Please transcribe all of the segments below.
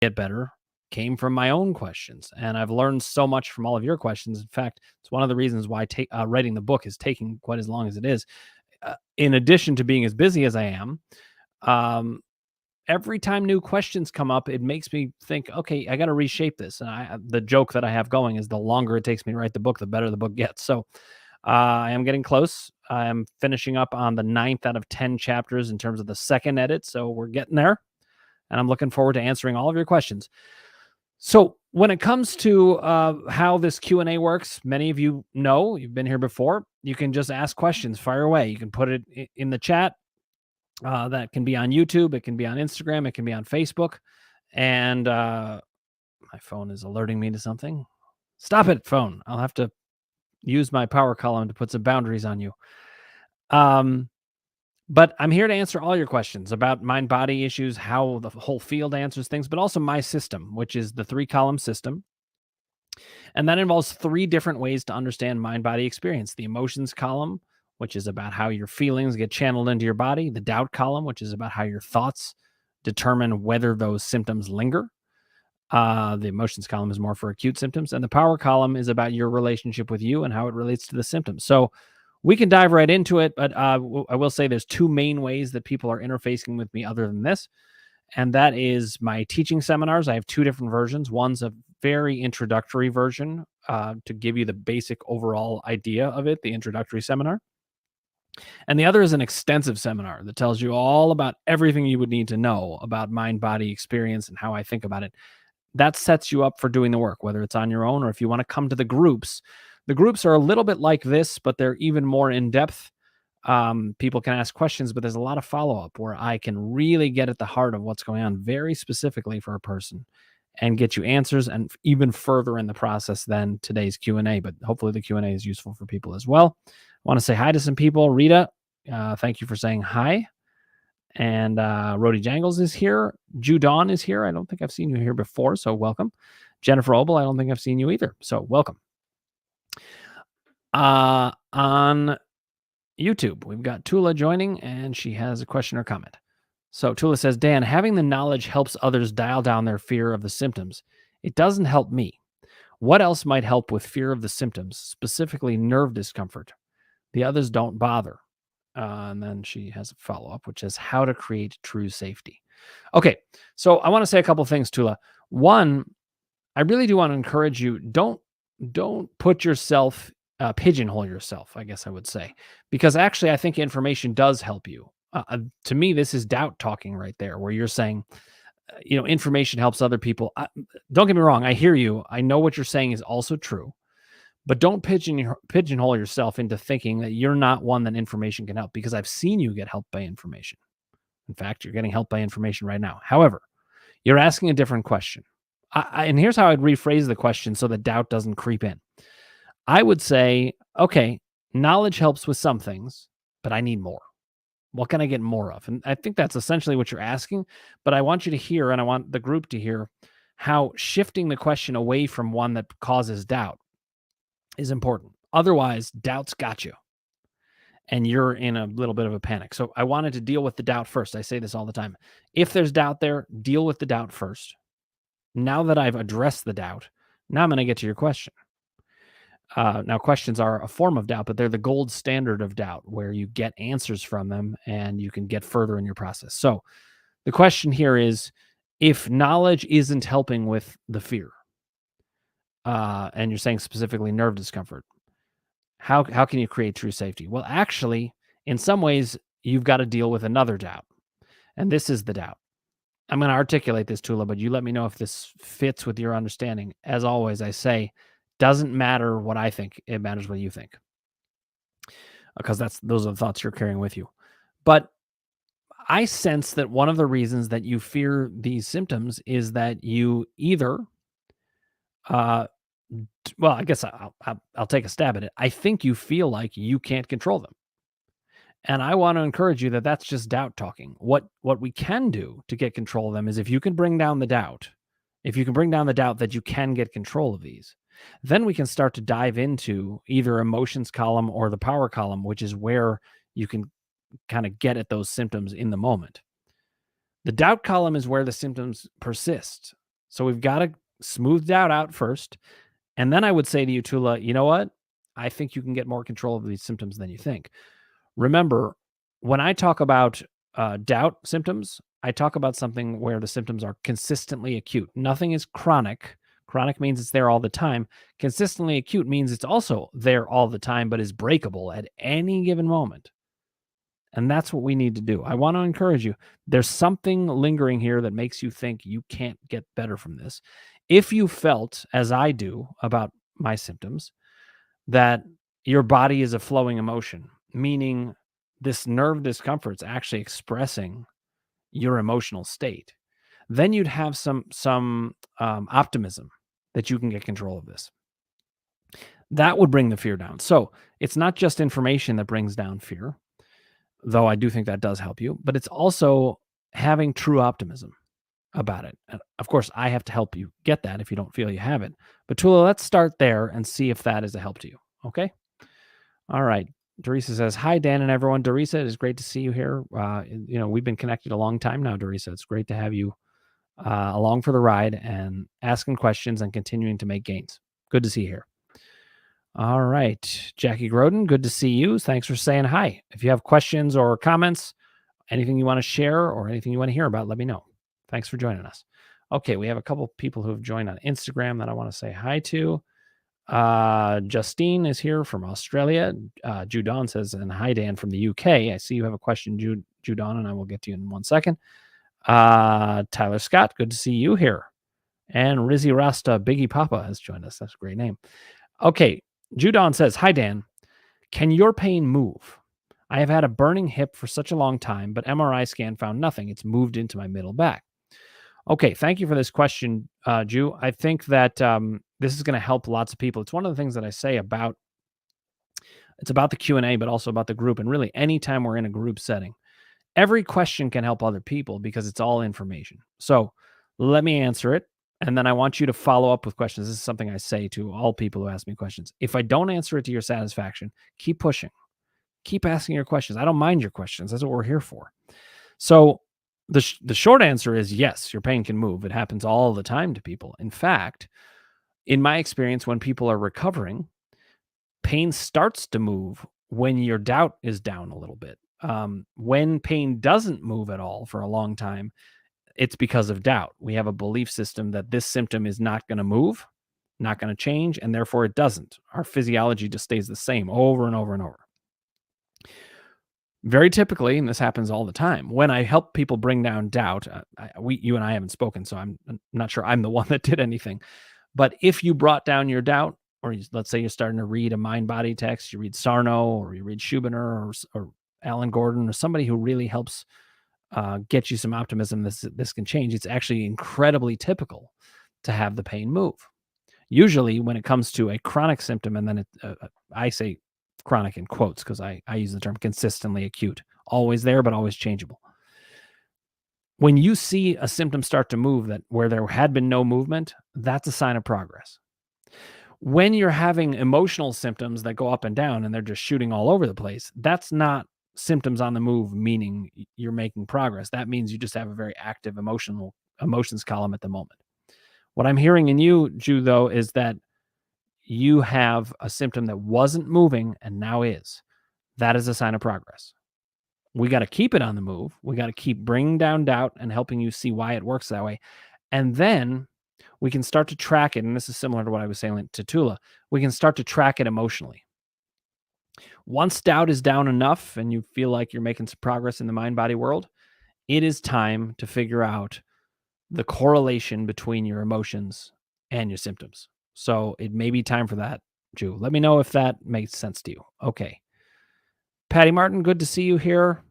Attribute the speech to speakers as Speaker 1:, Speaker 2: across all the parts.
Speaker 1: get better came from my own questions. And I've learned so much from all of your questions. In fact, it's one of the reasons why writing the book is taking quite as long as it is. In addition to being as busy as I am, um, every time new questions come up, it makes me think, okay, I got to reshape this. And the joke that I have going is the longer it takes me to write the book, the better the book gets. So I am getting close. I'm finishing up on the 9th out of 10 chapters in terms of the second edit. So we're getting there. And I'm looking forward to answering all of your questions. So when it comes to how this Q&A works, many of you know, you've been here before. You can just ask questions, fire away. You can put it in the chat. That can be on YouTube. It can be on Instagram. It can be on Facebook. And my phone is alerting me to something. Stop it, phone. I'll have to use my power column to put some boundaries on you. But I'm here to answer all your questions about mind-body issues, how the whole field answers things, but also my system, which is the 3-column system. And that involves 3 different ways to understand mind-body experience. The emotions column, which is about how your feelings get channeled into your body. The doubt column, which is about how your thoughts determine whether those symptoms linger. The emotions column is more for acute symptoms. And the power column is about your relationship with you and how it relates to the symptoms. So we can dive right into it, but I will say there's 2 main ways that people are interfacing with me other than this. And that is my teaching seminars. I have 2 different versions. One's a very introductory version to give you the basic overall idea of it, the introductory seminar. And the other is an extensive seminar that tells you all about everything you would need to know about mind-body experience and how I think about it. That sets you up for doing the work, whether it's on your own or if you want to come to the groups. The groups are a little bit like this, but they're even more in-depth. People can ask questions, but there's a lot of follow-up where I can really get at the heart of what's going on very specifically for a person and get you answers and even further in the process than today's Q&A. But hopefully the Q&A is useful for people as well. I want to say hi to some people. Rita, thank you for saying hi. And Rody Jangles is here. Judon is here. I don't think I've seen you here before, so welcome. Jennifer Obel, I don't think I've seen you either, so welcome. On YouTube, we've got Tula joining, and she has a question or comment. So Tula says, Dan, having the knowledge helps others dial down their fear of the symptoms. It doesn't help me. What else might help with fear of the symptoms, specifically nerve discomfort? The others don't bother. And then she has a follow-up, which is how to create true safety. Okay, so I want to say a couple of things, Tula. One, I really do want to encourage you, don't put yourself, pigeonhole yourself, I guess I would say, because actually I think information does help you. To me, this is doubt talking right there, where you're saying, information helps other people. Don't get me wrong. I hear you. I know what you're saying is also true. But don't pigeonhole yourself into thinking that you're not one that information can help, because I've seen you get help by information. In fact, you're getting help by information right now. However, you're asking a different question. And here's how I'd rephrase the question so that doubt doesn't creep in. I would say, okay, knowledge helps with some things, but I need more. What can I get more of? And I think that's essentially what you're asking. But I want you to hear, and I want the group to hear, how shifting the question away from one that causes doubt is important. Otherwise, doubt's got you and you're in a little bit of a panic. So I wanted to deal with the doubt first. I say this all the time. If there's doubt there, deal with the doubt first. Now that I've addressed the doubt, now I'm going to get to your question. Now, questions are a form of doubt, but they're the gold standard of doubt, where you get answers from them and you can get further in your process. So the question here is, if knowledge isn't helping with the fear, and you're saying specifically nerve discomfort, how can you create true safety? Well, actually, in some ways, you've got to deal with another doubt. And this is the doubt. I'm going to articulate this, Tula, but you let me know if this fits with your understanding. As always, I say, doesn't matter what I think, it matters what you think. Because those are the thoughts you're carrying with you. But I sense that one of the reasons that you fear these symptoms is that you either well, I guess I'll take a stab at it. I think you feel like you can't control them. And I want to encourage you that that's just doubt talking. What we can do to get control of them is, if you can bring down the doubt, that you can get control of these, then we can start to dive into either emotions column or the power column, which is where you can kind of get at those symptoms in the moment. The doubt column is where the symptoms persist. So we've got to smooth doubt out first. And then I would say to you, Tula, you know what? I think you can get more control of these symptoms than you think. Remember, when I talk about doubt symptoms, I talk about something where the symptoms are consistently acute. Nothing is chronic. Chronic means it's there all the time. Consistently acute means it's also there all the time, but is breakable at any given moment. And that's what we need to do. I want to encourage you. There's something lingering here that makes you think you can't get better from this. If you felt, as I do, about my symptoms, that your body is a flowing emotion, meaning this nerve discomfort's actually expressing your emotional state, then you'd have some optimism that you can get control of this. That would bring the fear down. So it's not just information that brings down fear, though I do think that does help you, but it's also having true optimism about it. And of course, I have to help you get that if you don't feel you have it. But Tula, let's start there and see if that is a help to you. Okay. All right. Dorisa says, "Hi, Dan and everyone. Dorisa, it is great to see you here. We've been connected a long time now, Dorisa. It's great to have you along for the ride and asking questions and continuing to make gains. Good to see you here." All right. Jackie Groden, good to see you. Thanks for saying hi. If you have questions or comments, anything you want to share or anything you want to hear about, let me know. Thanks for joining us. Okay, we have a couple people who have joined on Instagram that I want to say hi to. Justine is here from Australia. Judon says, and hi, Dan from the UK. I see you have a question, Judon, and I will get to you in 1 second. Tyler Scott, good to see you here. And Rizzy Rasta Biggie Papa has joined us. That's a great name. Okay, Judon says, "Hi, Dan. Can your pain move? I have had a burning hip for such a long time, but MRI scan found nothing. It's moved into my middle back." Okay, thank you for this question, Ju. I think that this is going to help lots of people. It's one of the things that I say about it's about the Q&A, but also about the group. And really, anytime we're in a group setting, every question can help other people because it's all information. So let me answer it. And then I want you to follow up with questions. This is something I say to all people who ask me questions. If I don't answer it to your satisfaction, keep pushing. Keep asking your questions. I don't mind your questions. That's what we're here for. So the short answer is yes, your pain can move. It happens all the time to people. In fact, in my experience, when people are recovering, pain starts to move when your doubt is down a little bit. When pain doesn't move at all for a long time, it's because of doubt. We have a belief system that this symptom is not going to move, not going to change, and therefore it doesn't. Our physiology just stays the same over and over and over. Very typically, and this happens all the time, when I help people bring down doubt, you and I haven't spoken, so I'm not sure I'm the one that did anything. But if you brought down your doubt, or let's say you're starting to read a mind-body text, you read Sarno, or you read Schubiner, or Alan Gordon, or somebody who really helps get you some optimism this can change, it's actually incredibly typical to have the pain move. Usually when it comes to a chronic symptom, and then I say chronic in quotes because I use the term consistently acute, always there, but always changeable. When you see a symptom start to move where there had been no movement, that's a sign of progress. When you're having emotional symptoms that go up and down and they're just shooting all over the place, that's not symptoms on the move, meaning you're making progress. That means you just have a very active emotions column at the moment. What I'm hearing in you, Ju, though, is that you have a symptom that wasn't moving and now is. That is a sign of progress. We got to keep it on the move. We got to keep bringing down doubt and helping you see why it works that way. And then we can start to track it. And this is similar to what I was saying to Tula. We can start to track it emotionally. Once doubt is down enough and you feel like you're making some progress in the mind-body world, it is time to figure out the correlation between your emotions and your symptoms. So it may be time for that, Ju. Let me know if that makes sense to you. Okay. Patty Martin, good to see you here.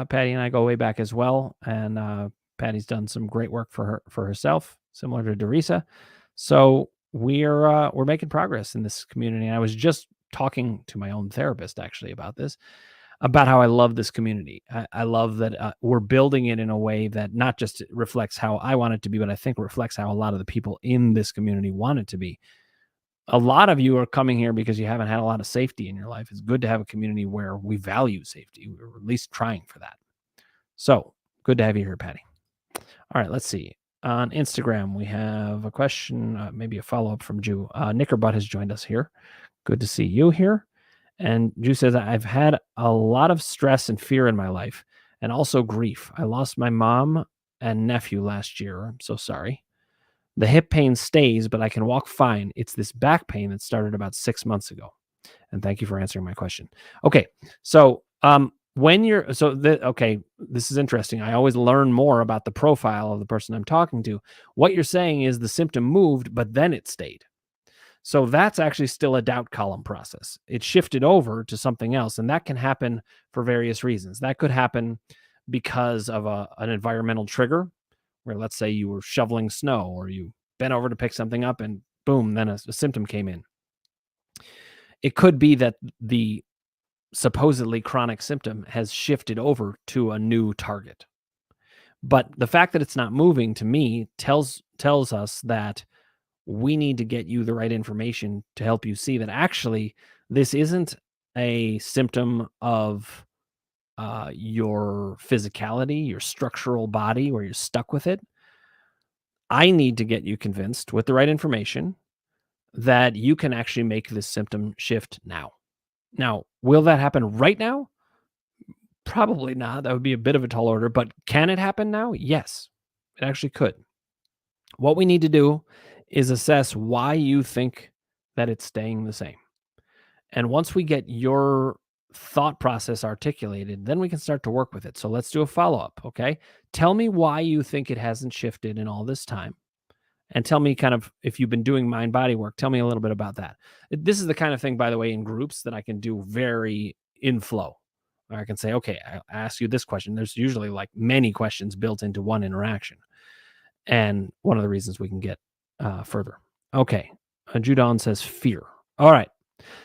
Speaker 1: Patty and I go way back as well. And Patty's done some great work for herself, similar to Dorisa. So we're making progress in this community. And I was just talking to my own therapist actually about this, about how I love this community. I love that we're building it in a way that not just reflects how I want it to be, but I think reflects how a lot of the people in this community want it to be. A lot of you are coming here because you haven't had a lot of safety in your life. It's good to have a community where we value safety. We're at least trying for that. So good to have you here, Patty. All right, let's see. on Instagram, we have a question, maybe a follow-up from Jew. Knickerbutt has joined us here. Good to see you here. And Jew says, I've had a lot of stress and fear in my life and also grief. I lost my mom and nephew last year. I'm so sorry. The hip pain stays, but I can walk fine. It's this back pain that started about 6 months ago. And thank you for answering my question. Okay. So, this is interesting. I always learn more about the profile of the person I'm talking to. What you're saying is the symptom moved, but then it stayed. So that's actually still a doubt column process. It shifted over to something else, and that can happen for various reasons. That could happen because of an environmental trigger, where let's say you were shoveling snow or you bent over to pick something up and boom, then a symptom came in. It could be that the supposedly chronic symptom has shifted over to a new target. But the fact that it's not moving to me tells us that we need to get you the right information to help you see that actually this isn't a symptom of your physicality, your structural body, where you're stuck with it. I need to get you convinced with the right information that you can actually make this symptom shift now. Now, will that happen right now? Probably not. That would be a bit of a tall order, but can it happen now? Yes, it actually could. What we need to do is assess why you think that it's staying the same. And once we get your thought process articulated, then we can start to work with it. So let's do a follow up. Okay. Tell me why you think it hasn't shifted in all this time. And tell me kind of if you've been doing mind body work, tell me a little bit about that. This is the kind of thing, by the way, in groups that I can do very in flow. Or I can say, okay, I ask you this question. There's usually like many questions built into one interaction. And one of the reasons we can get further. Okay. Judon says fear. All right.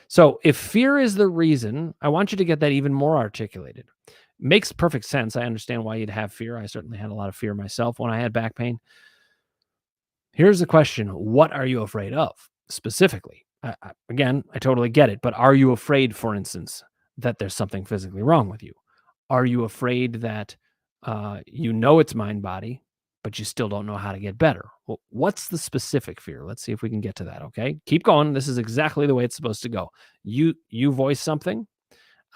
Speaker 1: So if fear is the reason, I want you to get that even more articulated. Makes perfect sense. I understand why you'd have fear. I certainly had a lot of fear myself when I had back pain. Here's the question. What are you afraid of specifically? Again, I totally get it. But are you afraid, for instance, that there's something physically wrong with you? Are you afraid that it's mind body, but you still don't know how to get better? Well, what's the specific fear? Let's see if we can get to that. Okay. Keep going. This is exactly the way it's supposed to go. You voice something.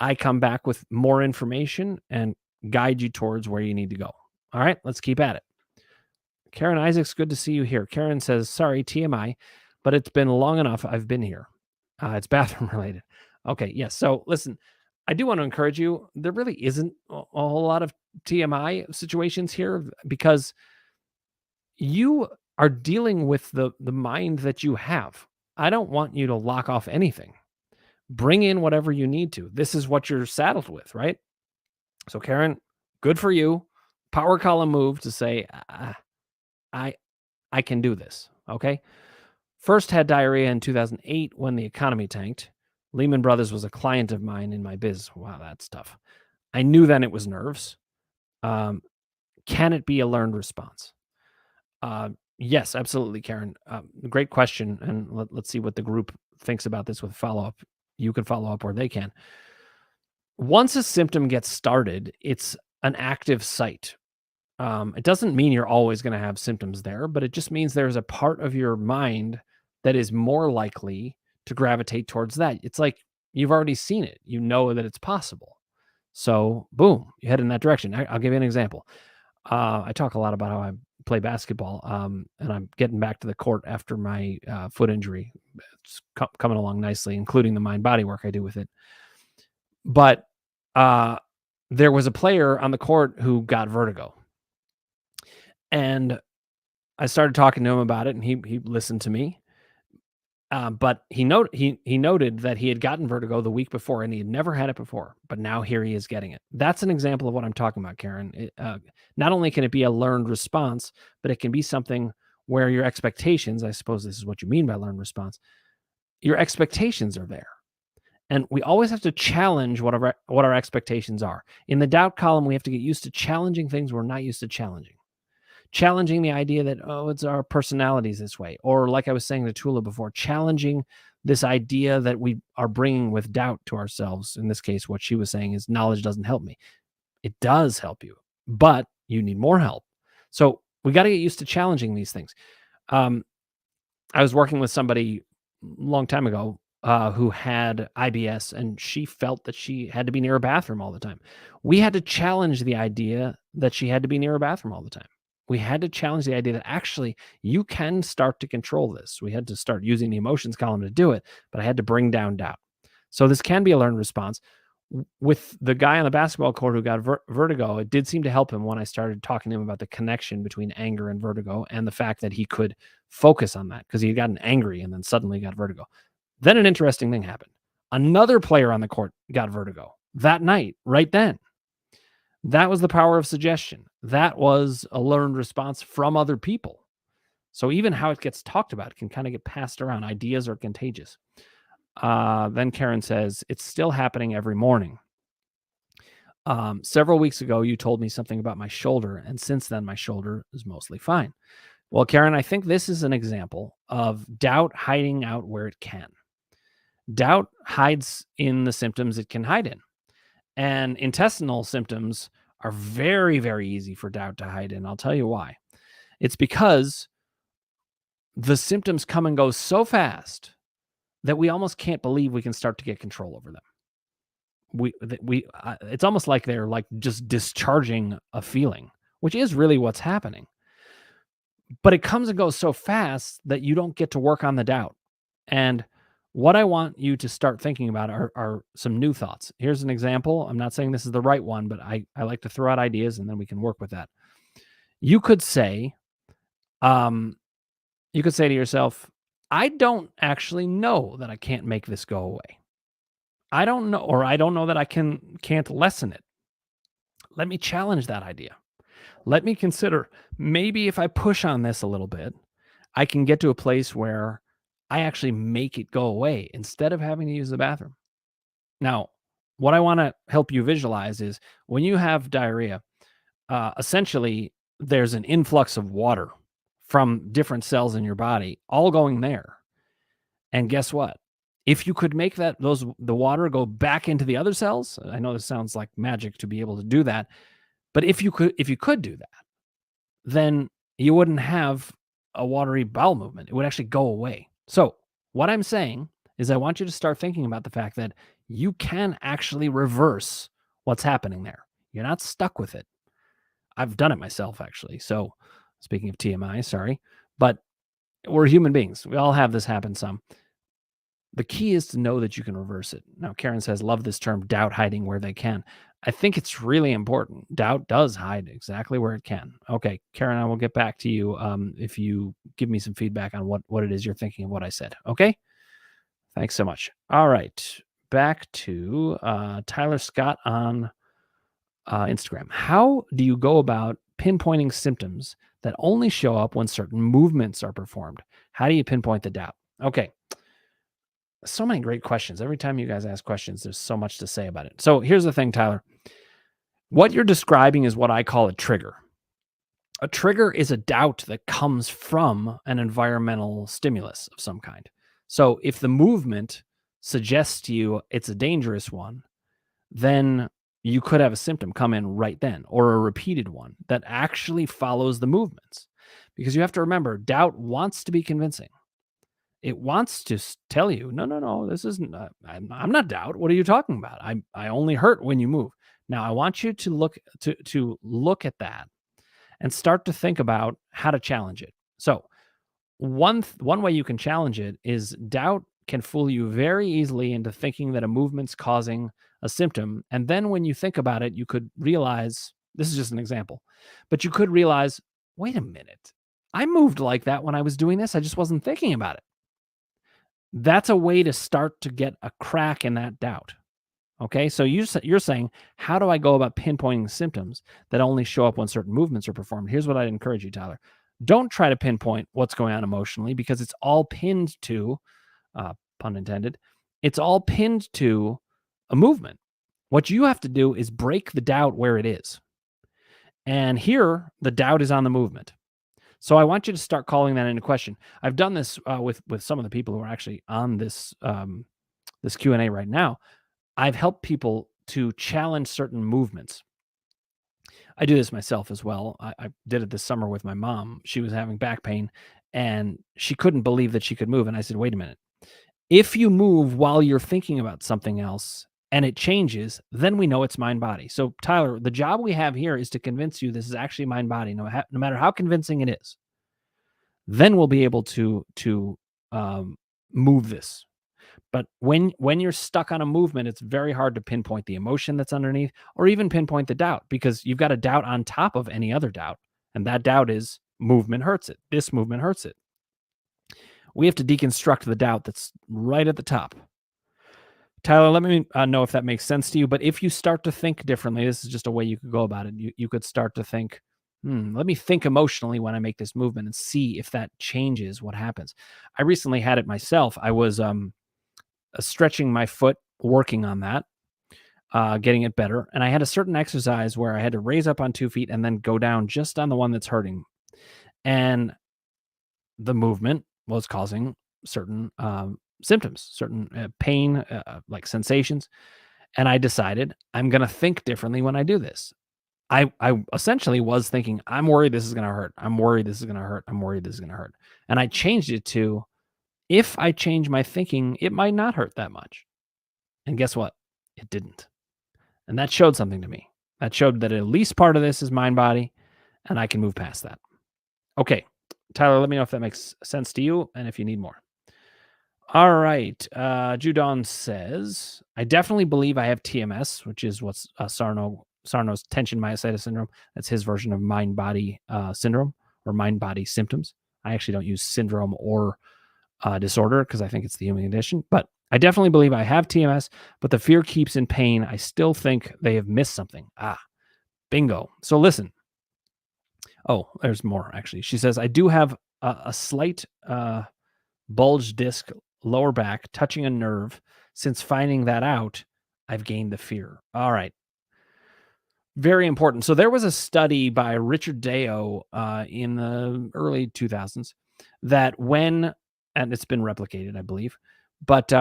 Speaker 1: I come back with more information and guide you towards where you need to go. All right. Let's keep at it. Karen Isaacs, good to see you here. Karen says, sorry, TMI, but it's been long enough. I've been here. It's bathroom related. Okay. Yes. So listen, I do want to encourage you. There really isn't a whole lot of TMI situations here because you are dealing with the mind that you have. I don't want you to lock off anything. Bring in whatever you need to. This is what you're saddled with, right? So Karen, good for you. Power column move to say, I can do this. Okay. First had diarrhea in 2008 when the economy tanked. Lehman Brothers was a client of mine in my biz. Wow, that's tough. I knew then it was nerves. Can it be a learned response? Yes, absolutely, Karen. Great question. And let's see what the group thinks about this with follow-up. You can follow up or they can. Once a symptom gets started, it's an active site. It doesn't mean you're always going to have symptoms there, but it just means there's a part of your mind that is more likely to gravitate towards that. It's like you've already seen it. You know that it's possible. So boom, you head in that direction. I'll give you an example. I talk a lot about how I play basketball, and I'm getting back to the court after my foot injury. It's coming along nicely, including the mind body work I do with it. But there was a player on the court who got vertigo. And I started talking to him about it, and he listened to me. But he noted that he had gotten vertigo the week before, and he had never had it before. But now here he is getting it. That's an example of what I'm talking about, Karen. Not only can it be a learned response, but it can be something where your expectations, I suppose this is what you mean by learned response, your expectations are there. And we always have to challenge what our expectations are. In the doubt column, we have to get used to challenging things we're not used to challenging. Challenging the idea that, it's our personalities this way. Or like I was saying to Tula before, challenging this idea that we are bringing with doubt to ourselves. In this case, what she was saying is knowledge doesn't help me. It does help you, but you need more help. So We got to get used to challenging these things. Um, I was working with somebody a long time ago who had IBS, and she felt that she had to be near a bathroom all the time. We had to challenge the idea that she had to be near a bathroom all the time. We had to challenge the idea that actually you can start to control this. We had to start using the emotions column to do it, but I had to bring down doubt. So this can be a learned response. With the guy on the basketball court who got vertigo, it did seem to help him when I started talking to him about the connection between anger and vertigo and the fact that he could focus on that because he had gotten angry and then suddenly got vertigo. Then an interesting thing happened. Another player on the court got vertigo that night, right then. That was the power of suggestion. That was a learned response from other people. So even how it gets talked about can kind of get passed around. Ideas are contagious. Then Karen says, it's still happening every morning. Several weeks ago, you told me something about my shoulder, and since then, my shoulder is mostly fine. Well, Karen, I think this is an example of doubt hiding out where it can. Doubt hides in the symptoms it can hide in. And intestinal symptoms are very, very easy for doubt to hide in. I'll tell you why. It's because the symptoms come and go so fast that we almost can't believe we can start to get control over them. It's almost like they're like just discharging a feeling, which is really what's happening. But it comes and goes so fast that you don't get to work on the doubt. And what I want you to start thinking about are some new thoughts. Here's an example. I'm not saying this is the right one, but I like to throw out ideas and then we can work with that. You could say, to yourself, I don't actually know that I can't make this go away. I don't know, or I don't know that I can't lessen it. Let me challenge that idea. Let me consider maybe if I push on this a little bit, I can get to a place where I actually make it go away instead of having to use the bathroom. Now, what I want to help you visualize is when you have diarrhea, essentially there's an influx of water from different cells in your body all going there. And guess what? If you could make the water go back into the other cells, I know this sounds like magic to be able to do that, but if you could do that, then you wouldn't have a watery bowel movement. It would actually go away. So, what I'm saying is I want you to start thinking about the fact that you can actually reverse what's happening there. You're not stuck with it. I've done it myself, actually. So, speaking of TMI, sorry, but we're human beings. We all have this happen some. The key is to know that you can reverse it. Now, Karen says, love this term, doubt hiding where they can. I think it's really important. Doubt does hide exactly where it can. Okay, Karen, I will get back to you if you give me some feedback on what it is you're thinking of what I said. Okay? Thanks so much. All right, back to Tyler Scott on Instagram. How do you go about pinpointing symptoms that only show up when certain movements are performed? How do you pinpoint the doubt? Okay. So many great questions. Every time you guys ask questions, there's so much to say about it. So here's the thing, Tyler. What you're describing is what I call a trigger. A trigger is a doubt that comes from an environmental stimulus of some kind. So if the movement suggests to you it's a dangerous one, then you could have a symptom come in right then, or a repeated one that actually follows the movements. Because you have to remember, doubt wants to be convincing. It wants to tell you, no, this isn't. I'm not doubt. What are you talking about? I only hurt when you move. Now I want you to look at that and start to think about how to challenge it. So one way you can challenge it is doubt can fool you very easily into thinking that a movement's causing a symptom, and then when you think about it, you could realize this is just an example, but you could realize, wait a minute, I moved like that when I was doing this. I just wasn't thinking about it. That's a way to start to get a crack in that doubt. Okay, so you're saying, how do I go about pinpointing symptoms that only show up when certain movements are performed? Here's what I'd encourage you, Tyler. Don't try to pinpoint what's going on emotionally because it's all pinned to, pun intended, it's all pinned to a movement. What you have to do is break the doubt where it is. And here, the doubt is on the movement. So I want you to start calling that into question. I've done this with some of the people who are actually on this this Q&A right now. I've helped people to challenge certain movements. I do this myself as well. I did it this summer with my mom. She was having back pain and she couldn't believe that she could move. And I said, wait a minute. If you move while you're thinking about something else and it changes, then we know it's mind body. So, Tyler, the job we have here is to convince you this is actually mind body, no matter how convincing it is. Then we'll be able to um, move this. But when you're stuck on a movement, it's very hard to pinpoint the emotion that's underneath or even pinpoint the doubt because you've got a doubt on top of any other doubt. And that doubt is movement hurts it. This movement hurts it. We have to deconstruct the doubt that's right at the top. Tyler, let me know if that makes sense to you. But if you start to think differently, this is just a way you could go about it. You could start to think, let me think emotionally when I make this movement and see if that changes what happens. I recently had it myself. I was stretching my foot, working on that, getting it better. And I had a certain exercise where I had to raise up on 2 feet and then go down just on the one that's hurting. And the movement was causing certain symptoms, certain pain, like sensations. And I decided I'm going to think differently when I do this. I essentially was thinking, I'm worried this is going to hurt. I'm worried this is going to hurt. I'm worried this is going to hurt. And I changed it to, if I change my thinking, it might not hurt that much. And guess what? It didn't. And that showed something to me. That showed that at least part of this is mind body, and I can move past that. Okay, Tyler, let me know if that makes sense to you and if you need more. All right. Judon says, I definitely believe I have TMS, which is what's Sarno's tension myositis syndrome. That's his version of mind body syndrome or mind body symptoms. I actually don't use syndrome or disorder because I think it's the human condition. But I definitely believe I have TMS, but the fear keeps in pain. I still think they have missed something. Bingo. So listen. Oh, there's more actually. She says, I do have a slight bulge disc lower back touching a nerve. Since finding that out, I've gained the fear. All right. Very important. So there was a study by Richard Deo in the early 2000s that when, and it's been replicated, I believe, but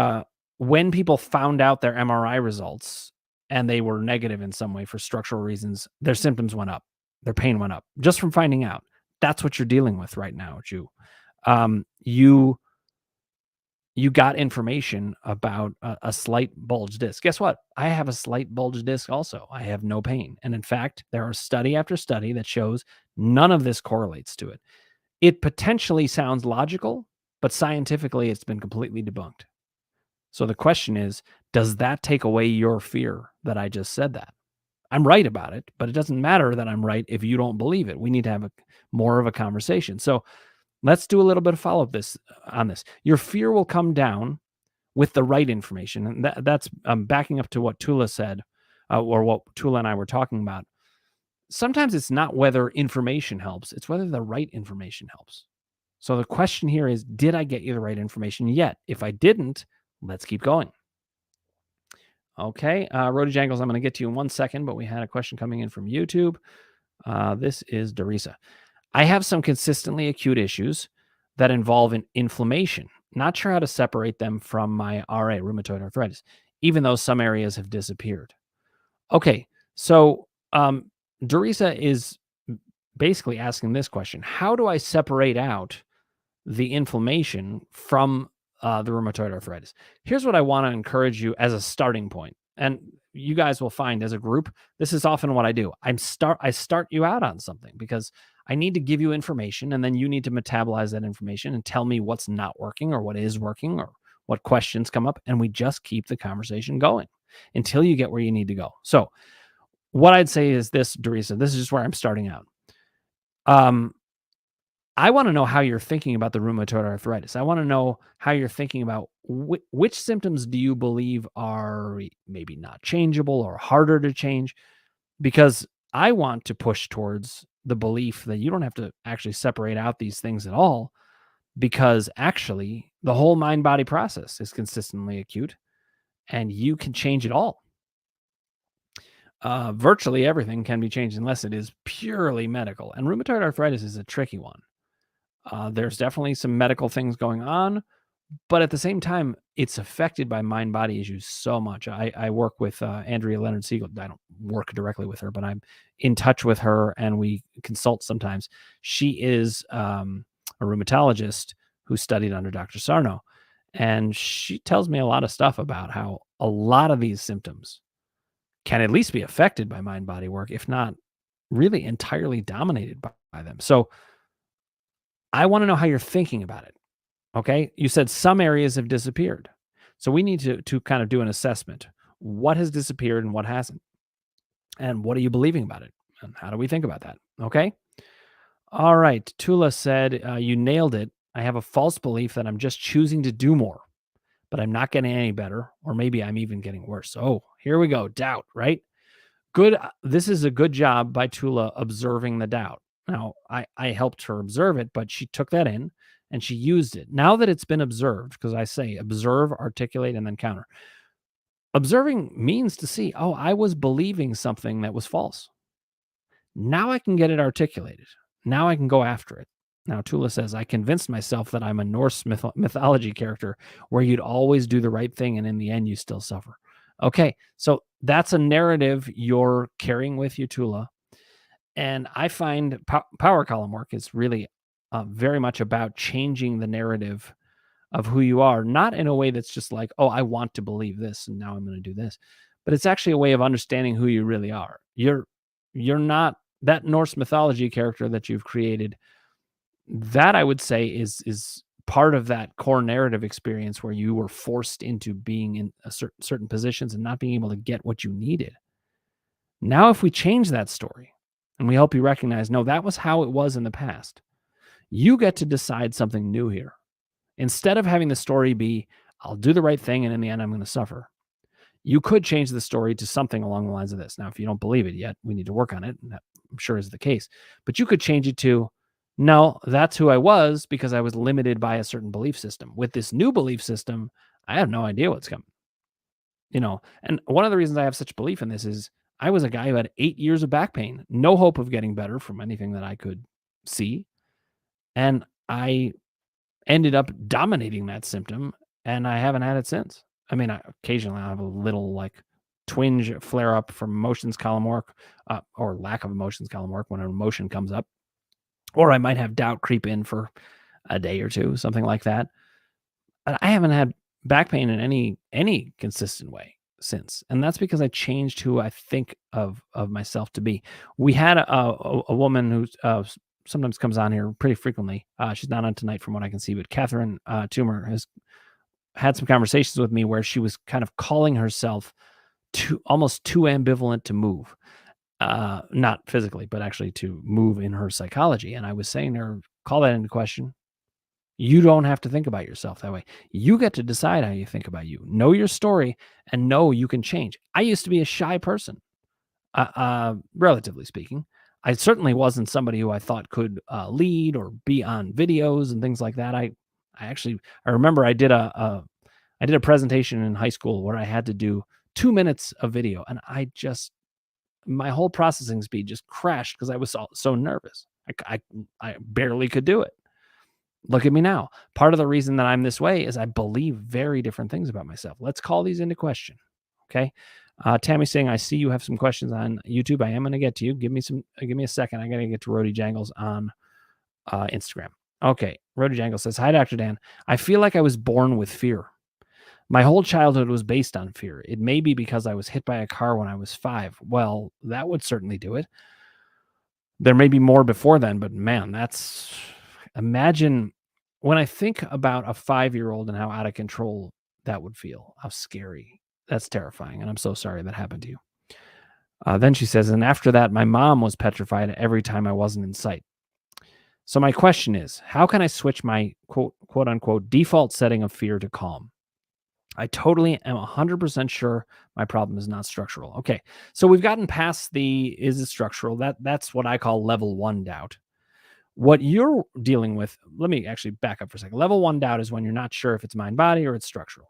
Speaker 1: when people found out their MRI results and they were negative in some way for structural reasons, their symptoms went up, their pain went up just from finding out. That's what you're dealing with right now, Jew. You got information about a slight bulge disc. Guess what? I have a slight bulge disc also. I have no pain. And in fact, there are study after study that shows none of this correlates to it. It potentially sounds logical, but scientifically it's been completely debunked. So the question is, does that take away your fear that I just said that? I'm right about it, but it doesn't matter that I'm right if you don't believe it. We need to have more of a conversation. So let's do a little bit of follow-up on this. Your fear will come down with the right information. And that's backing up to what Tula said, or what Tula and I were talking about. Sometimes it's not whether information helps, it's whether the right information helps. So the question here is, did I get you the right information yet? If I didn't, let's keep going. Okay, Rody Jangles, I'm going to get to you in 1 second, but we had a question coming in from YouTube. This is Dorisa. I have some consistently acute issues that involve an inflammation. Not sure how to separate them from my RA, rheumatoid arthritis, even though some areas have disappeared. Okay, so Dorisa is basically asking this question. How do I separate out the inflammation from the rheumatoid arthritis? Here's what I want to encourage you as a starting point. And you guys will find as a group, this is often what I do. I start you out on something because I need to give you information, and then you need to metabolize that information and tell me what's not working or what is working or what questions come up. And we just keep the conversation going until you get where you need to go. So what I'd say is this, Dorisa, this is just where I'm starting out. I want to know how you're thinking about the rheumatoid arthritis. I want to know how you're thinking about which symptoms do you believe are maybe not changeable or harder to change? Because I want to push towards the belief that you don't have to actually separate out these things at all, because actually the whole mind-body process is consistently acute and you can change it all. Virtually everything can be changed unless it is purely medical. And rheumatoid arthritis is a tricky one. There's definitely some medical things going on, But at the same time, it's affected by mind-body issues so much. I work with, Andrea Leonard Siegel. I don't work directly with her, but I'm in touch with her, and we consult sometimes. She is, a rheumatologist who studied under Dr. Sarno, and she tells me a lot of stuff about how a lot of these symptoms can at least be affected by mind-body work, if not really entirely dominated by them. So, I wanna know how you're thinking about it. Okay. You said some areas have disappeared. So we need to kind of do an assessment. What has disappeared and what hasn't? And what are you believing about it? And how do we think about that? Okay. All right. Tula said, you nailed it. I have a false belief that I'm just choosing to do more, but I'm not getting any better, or maybe I'm even getting worse. Oh, here we go. Doubt, right? Good. This is a good job by Tula observing the doubt. Now, I helped her observe it, but she took that in and she used it. Now that it's been observed, because I say observe, articulate, and then counter. Observing means to see, oh, I was believing something that was false. Now I can get it articulated. Now I can go after it. Now, Tula says, I convinced myself that I'm a Norse mythology character where you'd always do the right thing and in the end you still suffer. Okay, so that's a narrative you're carrying with you, Tula. And I find power column work is really very much about changing the narrative of who you are, not in a way that's just like, oh, I want to believe this and now I'm going to do this, but it's actually a way of understanding who you really are. You're not that Norse mythology character that you've created. That I would say is part of that core narrative experience where you were forced into being in a certain positions and not being able to get what you needed. Now, if we change that story and we help you recognize, no, that was how it was in the past, you get to decide something new here. Instead of having the story be, I'll do the right thing and in the end, I'm going to suffer. You could change the story to something along the lines of this. Now, if you don't believe it yet, we need to work on it. And that I'm sure is the case. But you could change it to, no, that's who I was because I was limited by a certain belief system. With this new belief system, I have no idea what's coming. And one of the reasons I have such belief in this is I was a guy who had 8 years of back pain, no hope of getting better from anything that I could see. And I ended up dominating that symptom and I haven't had it since. I mean, occasionally I have a little like twinge flare up from emotions column work or lack of emotions column work when an emotion comes up, or I might have doubt creep in for a day or two, something like that. I haven't had back pain in any consistent way since, and that's because I changed who I think of myself to be. We had a woman who sometimes comes on here pretty frequently. She's not on tonight, from what I can see, but Catherine Toomer has had some conversations with me where she was kind of calling herself almost too ambivalent to move, not physically, but actually to move in her psychology. And I was saying to her, call that into question. You don't have to think about yourself that way. You get to decide how you think about you. Know your story and know you can change. I used to be a shy person, relatively speaking. I certainly wasn't somebody who I thought could lead or be on videos and things like that. I remember I did a presentation in high school where I had to do 2 minutes of video, and my whole processing speed just crashed because I was so nervous. I barely could do it. Look at me now. Part of the reason that I'm this way is I believe very different things about myself. Let's call these into question. Okay. Tammy's saying, I see you have some questions on YouTube. I am going to get to you. Give me a second. I got to get to Rody Jangles on Instagram. Okay. Rody Jangles says, hi, Dr. Dan. I feel like I was born with fear. My whole childhood was based on fear. It may be because I was hit by a car when I was 5. Well, that would certainly do it. There may be more before then, but man, imagine when I think about a 5-year-old and how out of control that would feel, how scary. That's terrifying. And I'm so sorry that happened to you. Then she says, and after that, my mom was petrified every time I wasn't in sight. So my question is, how can I switch my quote unquote default setting of fear to calm? I totally am 100% sure my problem is not structural. Okay. So we've gotten past is it structural? That's what I call level 1 doubt. What you're dealing with, let me actually back up for a second. Level 1 doubt is when you're not sure if it's mind body or it's structural.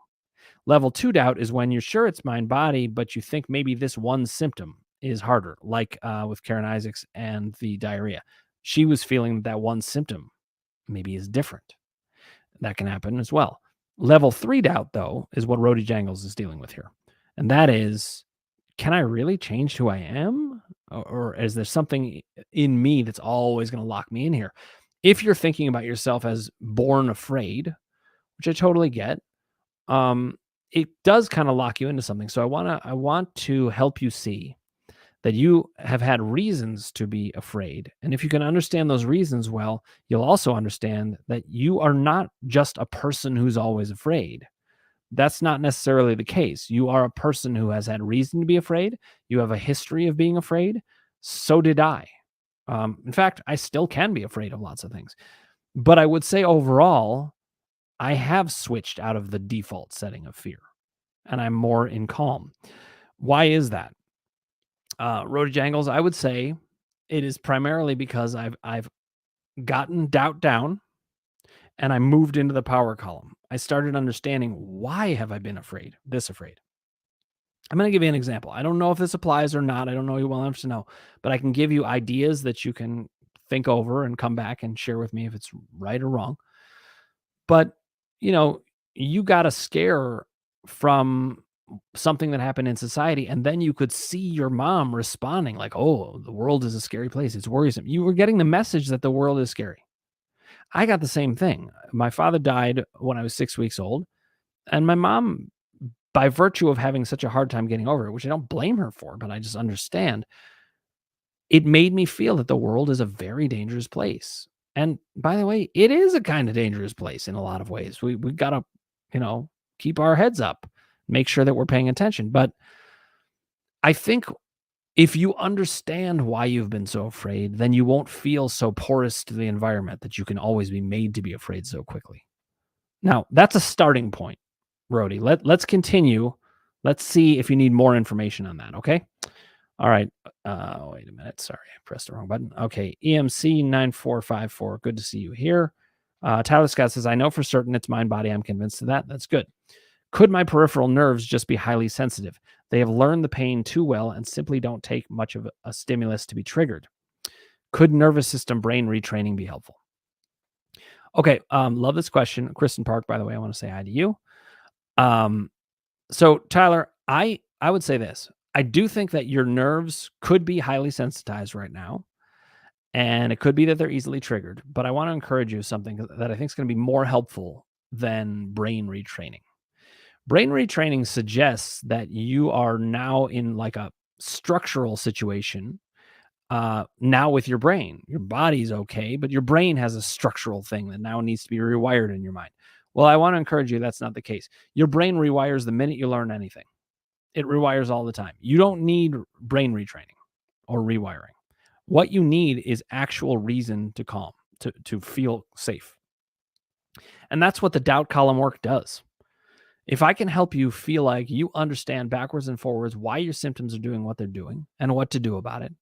Speaker 1: Level 2 doubt is when you're sure it's mind body, but you think maybe this one symptom is harder, like with Karen Isaacs and the diarrhea. She was feeling that one symptom maybe is different. That can happen as well. Level 3 doubt, though, is what Rody Jangles is dealing with here. And that is, can I really change who I am? Or is there something in me that's always going to lock me in here? If you're thinking about yourself as born afraid, which I totally get, um, it does kind of lock you into something. So I want to help you see that you have had reasons to be afraid. And if you can understand those reasons well, you'll also understand that you are not just a person who's always afraid. That's not necessarily the case. You are a person who has had reason to be afraid. You have a history of being afraid. So did I. In fact, I still can be afraid of lots of things. But I would say overall, I have switched out of the default setting of fear and I'm more in calm. Why is that? Rody Jangles, I would say it is primarily because I've gotten doubt down and I moved into the power column. I started understanding, why have I been afraid, this afraid. I'm going to give you an example. I don't know if this applies or not. I don't know you well enough to know, but I can give you ideas that you can think over and come back and share with me if it's right or wrong. But, you know, you got a scare from something that happened in society, and then you could see your mom responding like, "Oh, the world is a scary place. It's worrisome." You were getting the message that the world is scary. I got the same thing. My father died when I was 6 weeks old, and my mom, by virtue of having such a hard time getting over it, which I don't blame her for, but I just understand, it made me feel that the world is a very dangerous place. And by the way, it is a kind of dangerous place in a lot of ways. We got to, you know, keep our heads up, make sure that we're paying attention. But I think if you understand why you've been so afraid, then you won't feel so porous to the environment that you can always be made to be afraid so quickly. Now, that's a starting point, Rody. Let's continue. Let's see if you need more information on that, okay? All right. Wait a minute. Sorry, I pressed the wrong button. Okay. EMC 9454. Good to see you here. Tyler Scott says, I know for certain it's mind body. I'm convinced of that. That's good. Could my peripheral nerves just be highly sensitive? They have learned the pain too well and simply don't take much of a stimulus to be triggered. Could nervous system brain retraining be helpful? Okay. Love this question. Kristen Park, by the way, I want to say hi to you. So Tyler, I would say this. I do think that your nerves could be highly sensitized right now, and it could be that they're easily triggered. But I want to encourage you something that I think is going to be more helpful than brain retraining. Brain retraining suggests that you are now in like a structural situation now with your brain. Your body's okay, but your brain has a structural thing that now needs to be rewired in your mind. Well, I want to encourage you that's not the case. Your brain rewires the minute you learn anything. It rewires all the time. You don't need brain retraining or rewiring. What you need is actual reason to calm, to feel safe. And that's what the doubt column work does. If I can help you feel like you understand backwards and forwards why your symptoms are doing what they're doing and what to do about it,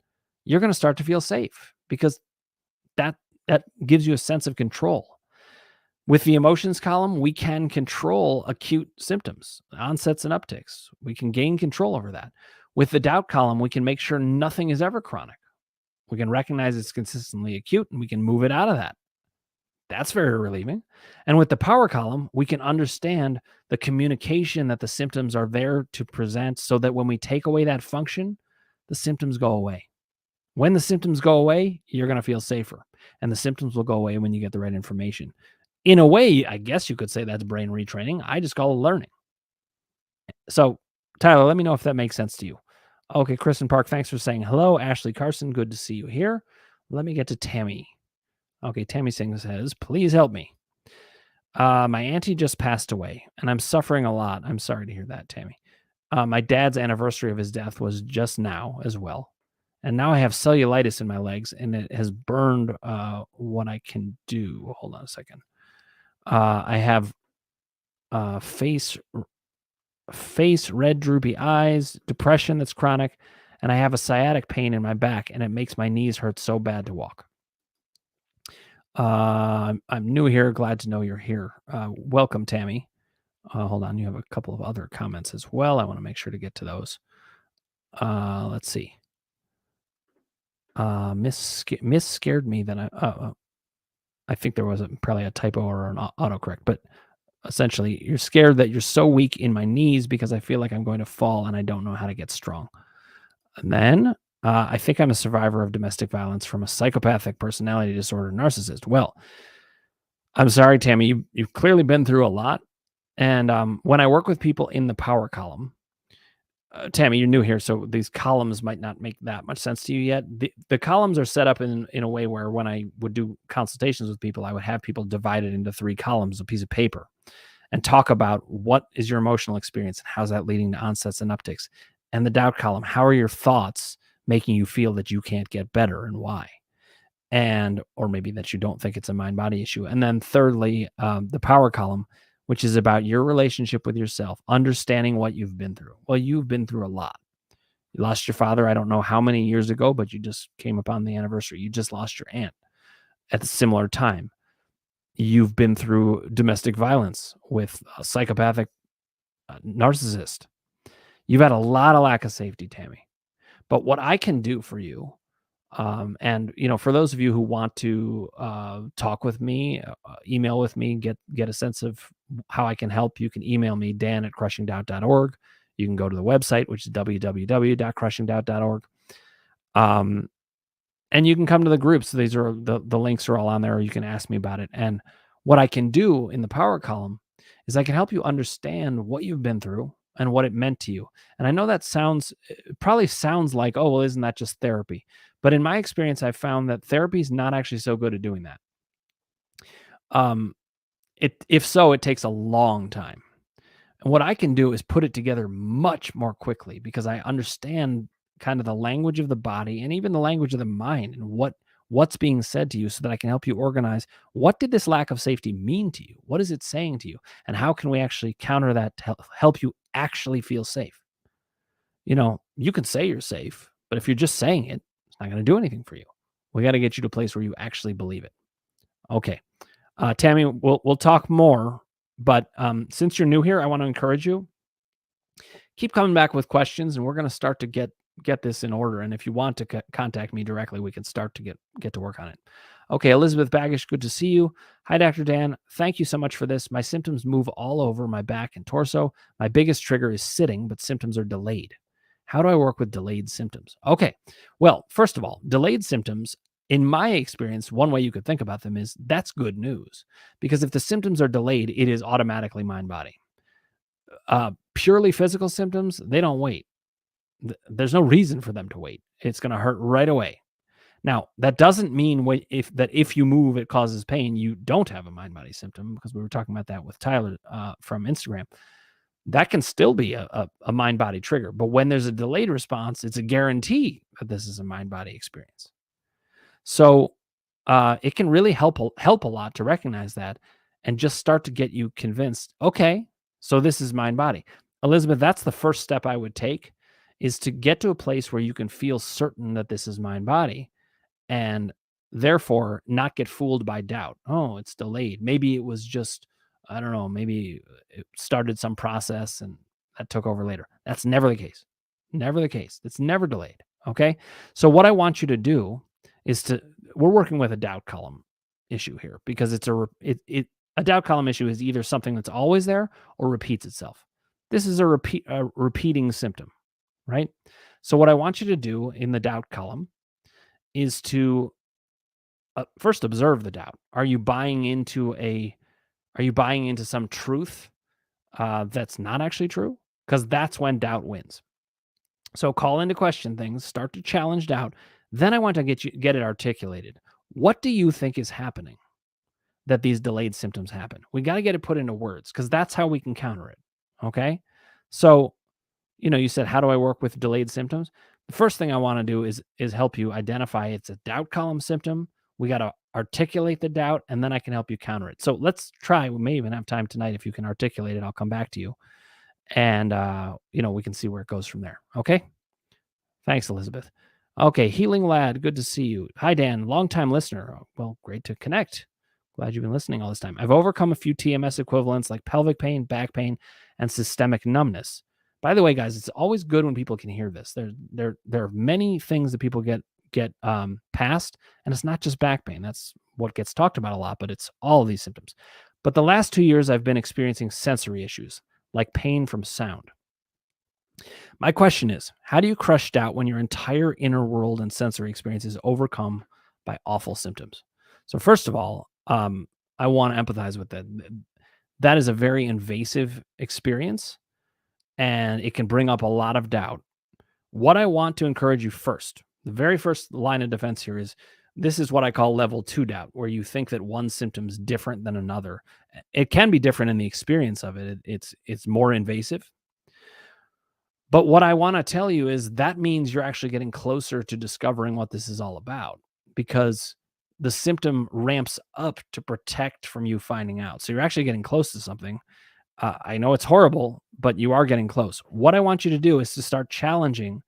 Speaker 1: you're going to start to feel safe because that that gives you a sense of control. With the emotions column, we can control acute symptoms, onsets and upticks. We can gain control over that. With the doubt column, we can make sure nothing is ever chronic. We can recognize it's consistently acute and we can move it out of that. That's very relieving. And with the power column, we can understand the communication that the symptoms are there to present so that when we take away that function, the symptoms go away. When the symptoms go away, you're going to feel safer. And the symptoms will go away when you get the right information. In a way, I guess you could say that's brain retraining. I just call it learning. So, Tyler, let me know if that makes sense to you. Okay, Kristen Park, thanks for saying hello. Ashley Carson, good to see you here. Let me get to Tammy. Okay, Tammy Singh says, please help me. My auntie just passed away, and I'm suffering a lot. I'm sorry to hear that, Tammy. My dad's anniversary of his death was just now as well. And now I have cellulitis in my legs, and it has burned what I can do. Hold on a second. I have face, red, droopy eyes, depression that's chronic, and I have a sciatic pain in my back, and it makes my knees hurt so bad to walk. I'm new here. Glad to know you're here. Welcome, Tammy. Hold on. You have a couple of other comments as well. I want to make sure to get to those. Let's see. Miss scared me that I think there was probably a typo or an autocorrect, but essentially, you're scared that you're so weak in my knees because I feel like I'm going to fall and I don't know how to get strong. And then I think I'm a survivor of domestic violence from a psychopathic personality disorder narcissist. Well, I'm sorry, Tammy. You've clearly been through a lot. And when I work with people in the power column, Tammy, you're new here, so these columns might not make that much sense to you yet. The columns are set up in a way where when I would do consultations with people, I would have people divided into 3 columns, a piece of paper, and talk about what is your emotional experience and how's that leading to onsets and upticks. And the doubt column, how are your thoughts making you feel that you can't get better and why? And or maybe that you don't think it's a mind body issue. And then thirdly, the power column, which is about your relationship with yourself, understanding what you've been through. Well, you've been through a lot. You lost your father, I don't know how many years ago, but you just came upon the anniversary. You just lost your aunt at a similar time. You've been through domestic violence with a psychopathic narcissist. You've had a lot of lack of safety, Tammy. But what I can do for you, and for those of you who want to talk with me, email with me, get a sense of how I can help, you can email me, dan@crushingdoubt.org. You can go to the website, which is www.crushingdoubt.org. And you can come to the groups. These are the links are all on there, or you can ask me about it. And what I can do in the power column is I can help you understand what you've been through and what it meant to you. And I know that probably sounds like, oh, well, isn't that just therapy? But in my experience, I've found that therapy is not actually so good at doing that. If so, it takes a long time. And what I can do is put it together much more quickly because I understand kind of the language of the body and even the language of the mind and what's being said to you so that I can help you organize what did this lack of safety mean to you? What is it saying to you? And how can we actually counter that to help you actually feel safe? You can say you're safe, but if you're just saying it, it's not going to do anything for you. We got to get you to a place where you actually believe it. Okay. Tammy, we'll talk more, but since you're new here, I want to encourage you. Keep coming back with questions, and we're going to start to get this in order. And if you want to contact me directly, we can start to get to work on it. Okay, Elizabeth Baggish, good to see you. Hi, Dr. Dan. Thank you so much for this. My symptoms move all over my back and torso. My biggest trigger is sitting, but symptoms are delayed. How do I work with delayed symptoms? Okay, well, first of all, delayed symptoms, in my experience, one way you could think about them is that's good news. Because if the symptoms are delayed, it is automatically mind-body. Purely physical symptoms, they don't wait. There's no reason for them to wait. It's going to hurt right away. Now, that doesn't mean if you move, it causes pain. You don't have a mind-body symptom, because we were talking about that with Tyler from Instagram. That can still be a mind-body trigger. But when there's a delayed response, it's a guarantee that this is a mind-body experience. So it can really help a lot to recognize that and just start to get you convinced, okay, so this is mind-body. Elizabeth, that's the first step I would take, is to get to a place where you can feel certain that this is mind-body and therefore not get fooled by doubt. Oh, it's delayed. Maybe it was just, I don't know, maybe it started some process and that took over later. That's never the case. Never the case. It's never delayed. Okay. So what I want you to do is we're working with a doubt column issue here, because a doubt column issue is either something that's always there or repeats itself. This is a repeating symptom, right? So what I want you to do in the doubt column is to first observe the doubt. Are you buying into some truth that's not actually true? Because that's when doubt wins. So call into question things, start to challenge doubt. Then I want to get it articulated. What do you think is happening that these delayed symptoms happen? We got to get it put into words, because that's how we can counter it. Okay. So, you said, how do I work with delayed symptoms? The first thing I want to do is help you identify it's a doubt column symptom. We got to articulate the doubt, and then I can help you counter it. So let's try. We may even have time tonight. If you can articulate it, I'll come back to you. And, we can see where it goes from there. Okay. Thanks, Elizabeth. Okay. Healing Lad, good to see you. Hi, Dan, longtime listener. Well, great to connect. Glad you've been listening all this time. I've overcome a few TMS equivalents like pelvic pain, back pain, and systemic numbness. By the way, guys, it's always good when people can hear this. There are many things that people get past, and it's not just back pain. That's what gets talked about a lot, but it's all of these symptoms. But the last 2 years, I've been experiencing sensory issues, like pain from sound. My question is, how do you crush doubt when your entire inner world and sensory experience is overcome by awful symptoms? So, first of all, I want to empathize with that. That is a very invasive experience and it can bring up a lot of doubt. What I want to encourage you first, the very first line of defense here is this is what I call level 2 doubt, where you think that one symptom's different than another. It can be different in the experience of it. It's more invasive. But what I want to tell you is that means you're actually getting closer to discovering what this is all about because the symptom ramps up to protect from you finding out. So you're actually getting close to something. I know it's horrible, but you are getting close. What I want you to do is to start challenging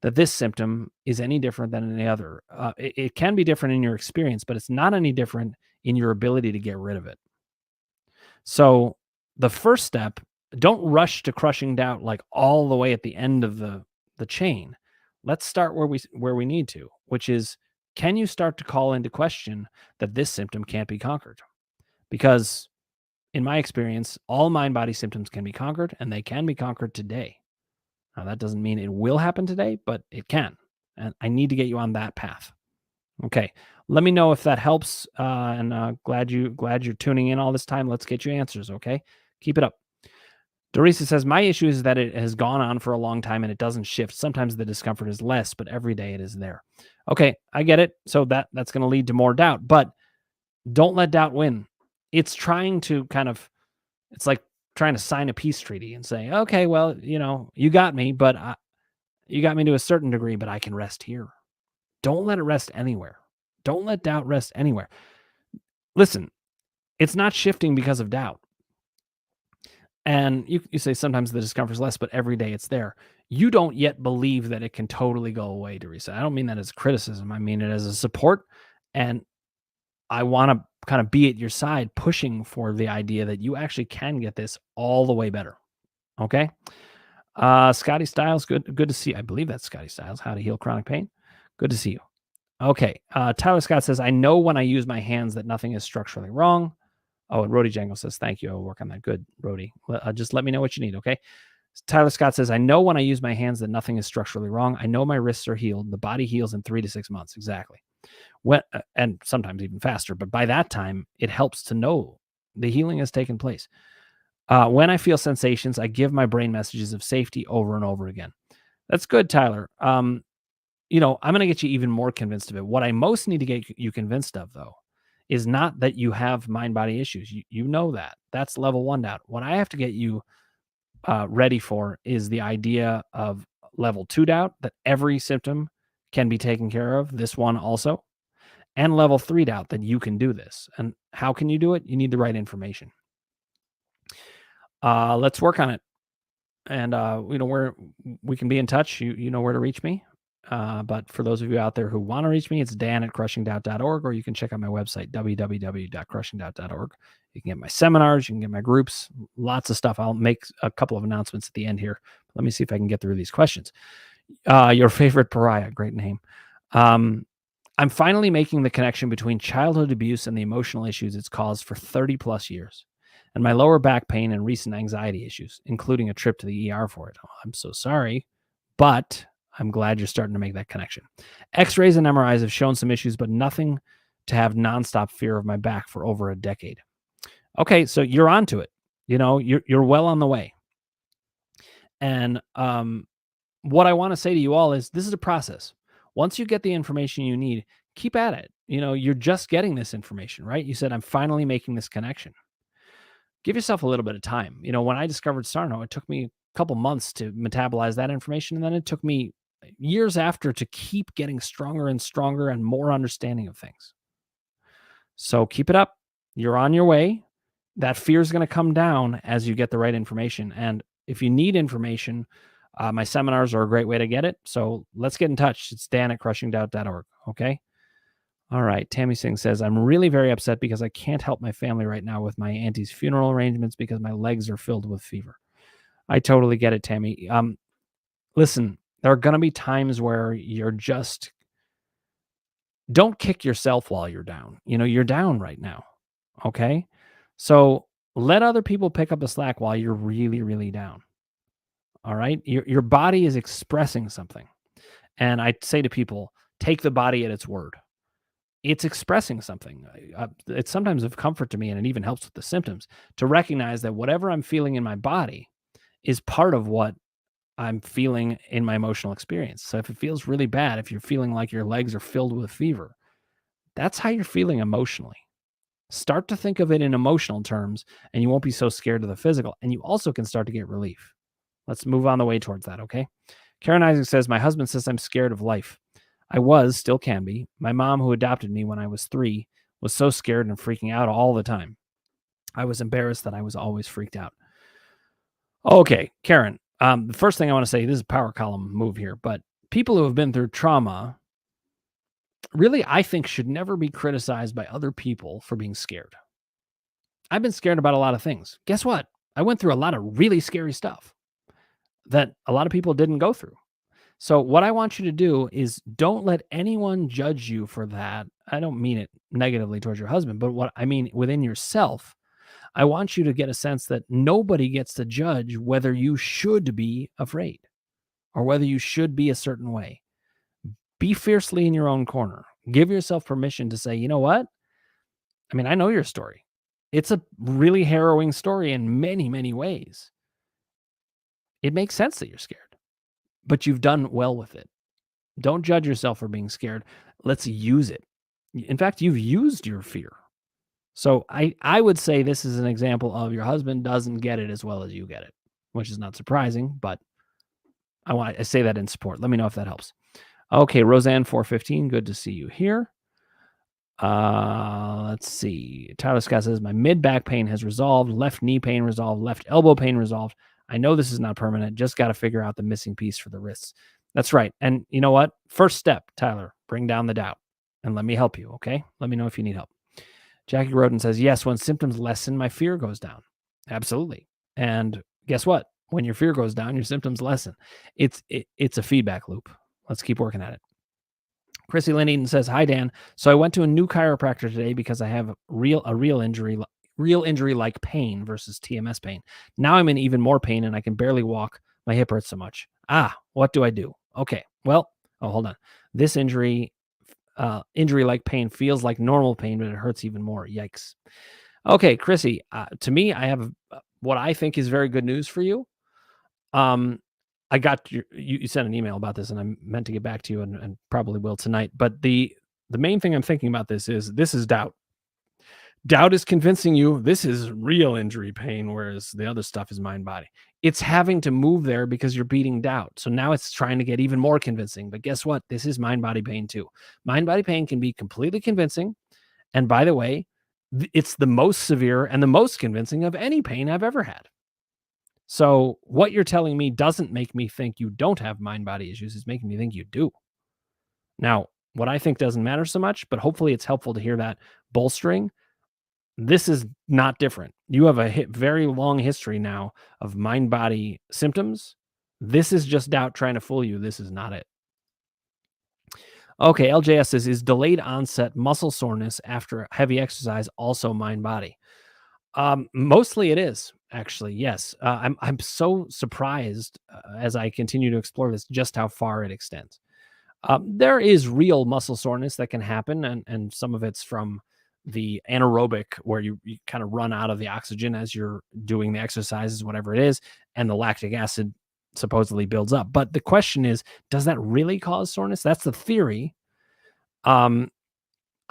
Speaker 1: that this symptom is any different than any other. It can be different in your experience, but it's not any different in your ability to get rid of it. So the first step, don't rush to crushing doubt like all the way at the end of the chain. Let's start where we need to, which is can you start to call into question that this symptom can't be conquered? Because in my experience, all mind body symptoms can be conquered and they can be conquered today. Now that doesn't mean it will happen today, but it can. And I need to get you on that path. Okay. Let me know if that helps. And glad you're tuning in all this time. Let's get you answers. Okay. Keep it up. Dorisa says, my issue is that it has gone on for a long time and it doesn't shift. Sometimes the discomfort is less, but every day it is there. Okay, I get it. So that's going to lead to more doubt, but don't let doubt win. It's trying to it's like trying to sign a peace treaty and say, okay, well, you got me, but you got me to a certain degree, but I can rest here. Don't let it rest anywhere. Don't let doubt rest anywhere. Listen, it's not shifting because of doubt. And you say sometimes the discomfort is less, but every day it's there. You don't yet believe that it can totally go away, Teresa. I don't mean that as criticism. I mean it as a support. And I want to kind of be at your side, pushing for the idea that you actually can get this all the way better. Okay. Scotty Styles, good to see you. I believe that's Scotty Styles, How to Heal Chronic Pain. Good to see you. Okay. Tyler Scott says, I know when I use my hands that nothing is structurally wrong. Oh, and Rody Jangle says, thank you. I'll work on that. Good, Rody. Just let me know what you need, okay? Tyler Scott says, I know when I use my hands that nothing is structurally wrong. I know my wrists are healed. The body heals in 3 to 6 months. Exactly. And sometimes even faster. But by that time, it helps to know the healing has taken place. When I feel sensations, I give my brain messages of safety over and over again. That's good, Tyler. I'm going to get you even more convinced of it. What I most need to get you convinced of, though, is not that you have mind-body issues. You know that. That's level 1 doubt. What I have to get you ready for is the idea of level 2 doubt, that every symptom can be taken care of, this one also, and level 3 doubt that you can do this. And how can you do it? You need the right information. Let's work on it. And, where we can be in touch, you know where to reach me. But for those of you out there who want to reach me, it's dan@crushingdoubt.org, or you can check out my website, www.crushingdoubt.org. You can get my seminars, you can get my groups, lots of stuff. I'll make a couple of announcements at the end here. Let me see if I can get through these questions. Your favorite pariah, great name. I'm finally making the connection between childhood abuse and the emotional issues it's caused for 30 plus years, and my lower back pain and recent anxiety issues, including a trip to the ER for it. Oh, I'm so sorry, but I'm glad you're starting to make that connection. X-rays and MRIs have shown some issues, but nothing to have nonstop fear of my back for over a decade. Okay, so you're onto it. You're well on the way. And what I want to say to you all is this is a process. Once you get the information you need, keep at it. You're just getting this information, right? You said, I'm finally making this connection. Give yourself a little bit of time. When I discovered Sarno, it took me a couple months to metabolize that information. And then it took me years after to keep getting stronger and stronger and more understanding of things. So keep it up. You're on your way. That fear is going to come down as you get the right information. And if you need information, my seminars are a great way to get it. So let's get in touch. It's dan@crushingdoubt.org. Okay. All right. Tammy Singh says, I'm really very upset because I can't help my family right now with my auntie's funeral arrangements because my legs are filled with fever. I totally get it, Tammy. Listen, there are going to be times where you're just, don't kick yourself while you're down. You're down right now. Okay. So let other people pick up the slack while you're really, really down. All right. Your body is expressing something. And I say to people, take the body at its word. It's expressing something. It's sometimes of comfort to me, and it even helps with the symptoms to recognize that whatever I'm feeling in my body is part of what I'm feeling in my emotional experience. So if it feels really bad, if you're feeling like your legs are filled with fever, that's how you're feeling emotionally. Start to think of it in emotional terms, and you won't be so scared of the physical. And you also can start to get relief. Let's move on the way towards that, okay? Karen Isaac says, my husband says I'm scared of life. I was, still can be. My mom, who adopted me when I was 3, was so scared and freaking out all the time. I was embarrassed that I was always freaked out. Okay, Karen, the first thing I want to say, this is a power column move here, but people who have been through trauma really, I think, should never be criticized by other people for being scared. I've been scared about a lot of things. Guess what? I went through a lot of really scary stuff that a lot of people didn't go through. So what I want you to do is don't let anyone judge you for that. I don't mean it negatively towards your husband, but what I mean within yourself, I want you to get a sense that nobody gets to judge whether you should be afraid or whether you should be a certain way. Be fiercely in your own corner. Give yourself permission to say, you know what? I mean, I know your story. It's a really harrowing story in many, many ways. It makes sense that you're scared, but you've done well with it. Don't judge yourself for being scared. Let's use it. In fact, you've used your fear. So I would say this is an example of your husband doesn't get it as well as you get it, which is not surprising, but I say that in support. Let me know if that helps. Okay, Roseanne 415, good to see you here. Let's see. Tyler Scott says my mid back pain has resolved, left knee pain resolved, left elbow pain resolved. I know this is not permanent. Just got to figure out the missing piece for the wrists. That's right. And you know what? First step, Tyler, bring down the doubt and let me help you. Okay. Let me know if you need help. Jackie Roden says, yes, when symptoms lessen, my fear goes down. Absolutely. And guess what? When your fear goes down, your symptoms lessen. It's a feedback loop. Let's keep working at it. Chrissy Lynn Eaton says, hi, Dan. So I went to a new chiropractor today because I have a real injury like pain versus TMS pain. Now I'm in even more pain and I can barely walk. My hip hurts so much. What do I do? Okay. Well, hold on. This injury like pain feels like normal pain, but it hurts even more. Yikes. Okay, Chrissy, to me, I have what I think is very good news for you. I got you sent an email about this, and I meant to get back to you and probably will tonight. But the main thing I'm thinking about this is doubt. Doubt is convincing you this is real injury pain, whereas the other stuff is mind body. It's having to move there because you're beating doubt. So now it's trying to get even more convincing. But guess what? This is mind body pain too. Mind body pain can be completely convincing. And by the way, it's the most severe and the most convincing of any pain I've ever had. So what you're telling me doesn't make me think you don't have mind body issues. It's making me think you do. Now, what I think doesn't matter so much, but hopefully it's helpful to hear that bolstering. This is not different. You have a very long history now of mind body symptoms. This is just doubt trying to fool you. This is not it. Okay, LJS says, is delayed onset muscle soreness after heavy exercise also mind body? Mostly it is, actually. Yes. I'm so surprised as I continue to explore this, just how far it extends. There is real muscle soreness that can happen, and some of it's from the anaerobic, where you kind of run out of the oxygen as you're doing the exercises, whatever it is, and the lactic acid supposedly builds up. But the question is, does that really cause soreness? That's the theory. I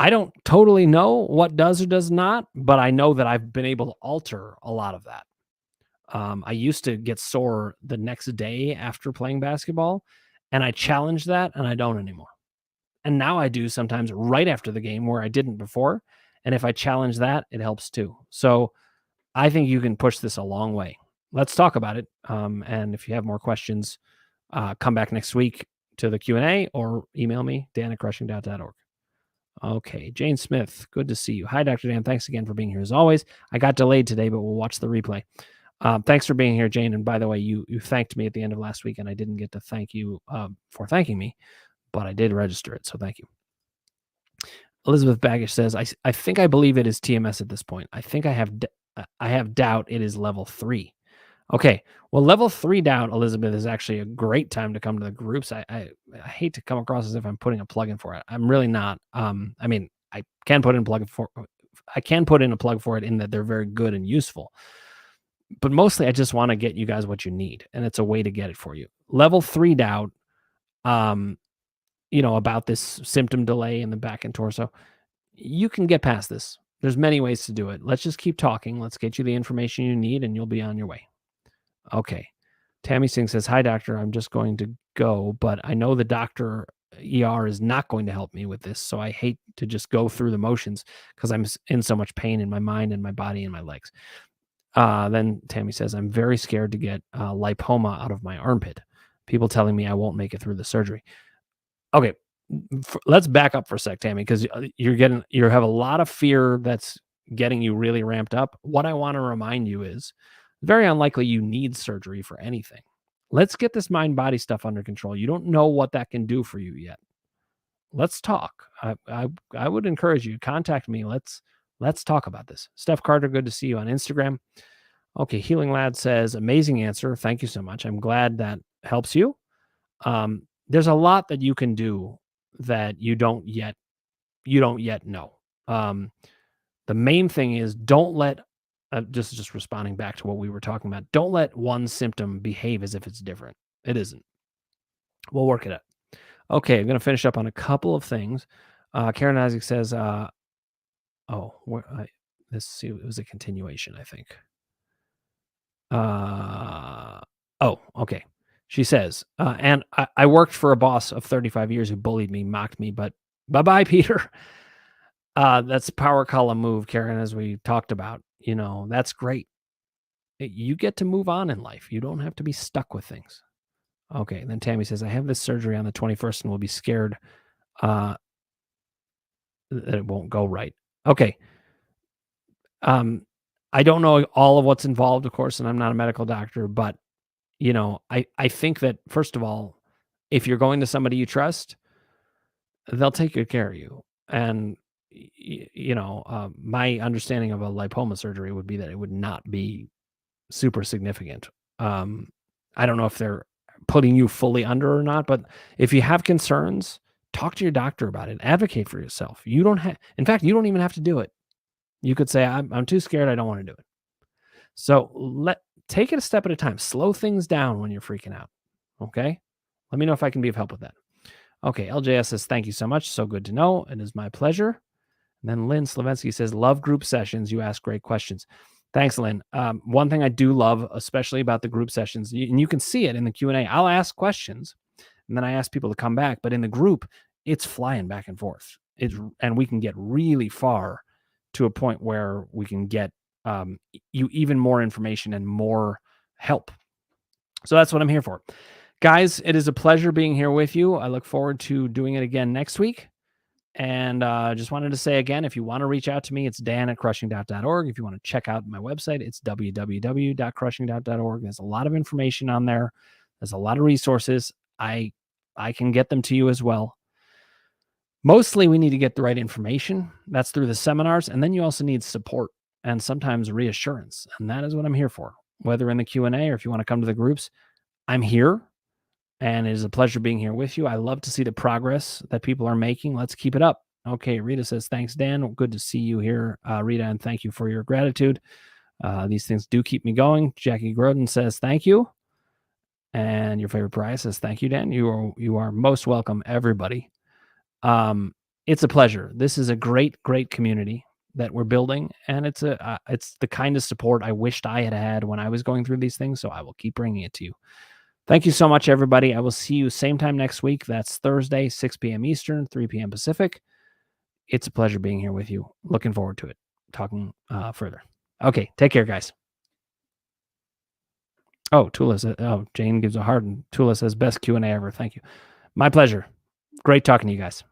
Speaker 1: don't totally know what does or does not, but I know that I've been able to alter a lot of that. I used to get sore the next day after playing basketball, and I challenged that, and I don't anymore. And now I do sometimes right after the game where I didn't before. And if I challenge that, it helps too. So I think you can push this a long way. Let's talk about it. And if you have more questions, come back next week to the Q&A or email me, dan@crushingdoubt.org. Okay, Jane Smith, good to see you. Hi, Dr. Dan. Thanks again for being here as always. I got delayed today, but we'll watch the replay. Thanks for being here, Jane. And by the way, you thanked me at the end of last week, and I didn't get to thank you for thanking me, but I did register it, so thank you. Elizabeth Baggish says, I think I believe it is TMS at this point. I think I have I have doubt it is level 3. Okay. Well, level 3 doubt, Elizabeth, is actually a great time to come to the groups. I hate to come across as if I'm putting a plug in for it. I'm really not. I mean, I can put in a plug for it in that they're very good and useful. But mostly I just want to get you guys what you need, and it's a way to get it for you. Level 3 doubt, um, about this symptom delay in the back and torso. You can get past this. There's many ways to do it. Let's just keep talking. Let's get you the information you need and you'll be on your way. Okay. Tammy Singh says, "Hi, doctor. I'm just going to go, but I know the doctor ER is not going to help me with this. So I hate to just go through the motions because I'm in so much pain in my mind and my body and my legs." Then Tammy says, "I'm very scared to get lipoma out of my armpit. People telling me I won't make it through the surgery." Okay, let's back up for a sec, Tammy, because you have a lot of fear that's getting you really ramped up. What I want to remind you is very unlikely you need surgery for anything. Let's get this mind body stuff under control. You don't know what that can do for you yet. Let's talk. I would encourage you, contact me. Let's talk about this. Steph Carter, good to see you on Instagram. Okay, Healing Lad says, "Amazing answer. Thank you so much. I'm glad that helps you." There's a lot that you can do that you don't yet know. Um, the main thing is don't let just responding back to what we were talking about. Don't let one symptom behave as if it's different. It isn't. We'll work it out. Okay, I'm going to finish up on a couple of things. Karen Isaac says, it was a continuation, I think. Okay. She says, and I worked for a boss of 35 years who bullied me, mocked me, but bye-bye, Peter. That's a power column move, Karen, as we talked about. That's great. You get to move on in life. You don't have to be stuck with things. Okay. And then Tammy says, "I have this surgery on the 21st and will be scared that it won't go right." Okay. I don't know all of what's involved, of course, and I'm not a medical doctor, but I think that first of all, if you're going to somebody you trust, they'll take good care of you. And my understanding of a lipoma surgery would be that it would not be super significant. I don't know if they're putting you fully under or not, but if you have concerns, talk to your doctor about it. Advocate for yourself. In fact, you don't even have to do it. You could say, I'm too scared. I don't want to do it. So take it a step at a time. Slow things down when you're freaking out. Okay. Let me know if I can be of help with that. Okay. LJS says, "Thank you so much. So good to know. It is my pleasure." And then Lynn Slavensky says, "Love group sessions. You ask great questions." Thanks, Lynn. One thing I do love, especially about the group sessions, and you can see it in the Q&A. I'll ask questions and then I ask people to come back. But in the group, it's flying back and forth. And we can get really far to a point where we can get you even more information and more help. So that's what I'm here for. Guys, it is a pleasure being here with you. I look forward to doing it again next week. And just wanted to say again, if you want to reach out to me, it's dan@crushingdoubt.org. If you want to check out my website, it's www.crushingdoubt.org. There's a lot of information on there. There's a lot of resources. I can get them to you as well. Mostly we need to get the right information. That's through the seminars. And then you also need support and sometimes reassurance. And that is what I'm here for. Whether in the Q&A or if you want to come to the groups, I'm here. And it is a pleasure being here with you. I love to see the progress that people are making. Let's keep it up. Okay, Rita says, "Thanks, Dan. Good to see you here, Rita, and thank you for your gratitude. These things do keep me going." Jackie Groden says, "Thank you." And your favorite Pariah says, "Thank you, Dan. You are most welcome, everybody." It's a pleasure. This is a great, great community that we're building, and it's the kind of support I wished I had when I was going through these things. So I will keep bringing it to you. Thank you so much, everybody. I will see you same time next week. That's Thursday, 6 p.m. Eastern, 3 p.m. Pacific. It's a pleasure being here with you. Looking forward to it. Talking further. Okay, take care, guys. Oh, Tula says, Jane gives a heart, and Tula says, "Best Q&A ever." Thank you. My pleasure. Great talking to you guys.